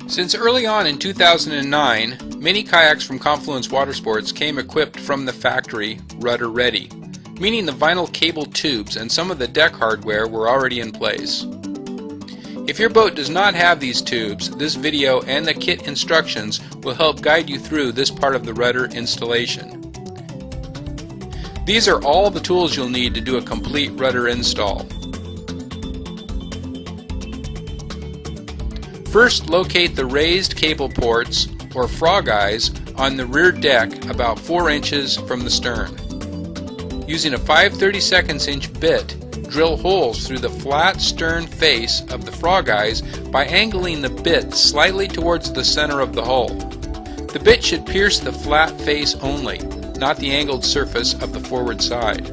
Since early on in 2009, many kayaks from Confluence Watersports came equipped from the factory Rudder ready, meaning the vinyl cable tubes and some of the deck hardware were already in place. If your boat does not have these tubes, this video and the kit instructions will help guide you through this part of the Rudder installation. These are all the tools you'll need to do a complete Rudder install. First, locate the raised cable ports, or frog eyes, on the rear deck about 4 inches from the stern. Using a 5/32 inch bit, drill holes through the flat stern face of the frog eyes by angling the bit slightly towards the center of the hull. The bit should pierce the flat face only, not the angled surface of the forward side.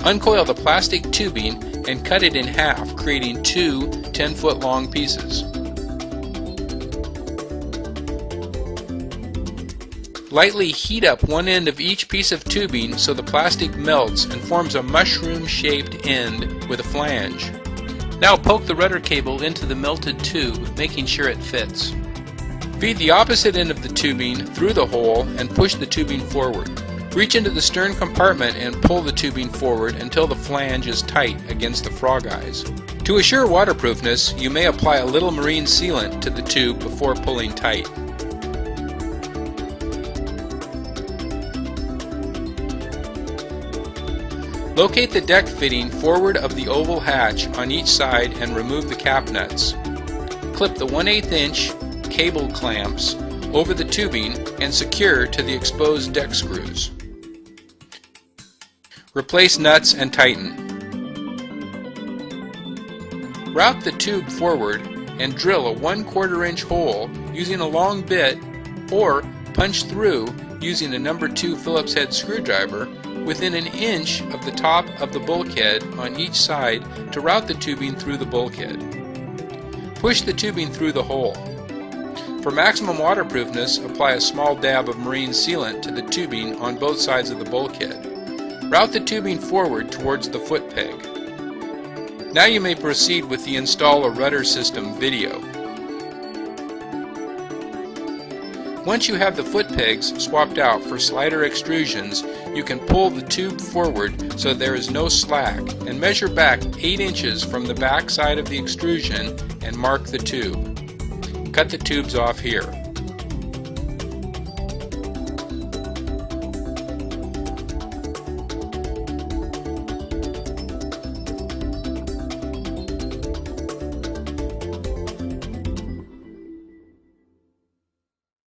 Uncoil the plastic tubing and cut it in half, creating two 10-foot long pieces. Lightly heat up one end of each piece of tubing so the plastic melts and forms a mushroom-shaped end with a flange. Now poke the rudder cable into the melted tube, making sure it fits. Feed the opposite end of the tubing through the hole and push the tubing forward. Reach into the stern compartment and pull the tubing forward until the flange is tight against the frog eyes. To assure waterproofness, you may apply a little marine sealant to the tube before pulling tight. Locate the deck fitting forward of the oval hatch on each side and remove the cap nuts. Clip the 1/8 inch cable clamps over the tubing and secure to the exposed deck screws. Replace nuts and tighten. Route the tube forward and drill a 1/4 inch hole using a long bit, or punch through using a No. 2 Phillips head screwdriver within an inch of the top of the bulkhead on each side to route the tubing through the bulkhead. Push the tubing through the hole. For maximum waterproofness, apply a small dab of marine sealant to the tubing on both sides of the bulkhead. Route the tubing forward towards the foot peg. Now you may proceed with the Install a Rudder System video. Once you have the foot pegs swapped out for slider extrusions, you can pull the tube forward so there is no slack and measure back 8 inches from the back side of the extrusion and mark the tube. Cut the tubes off here.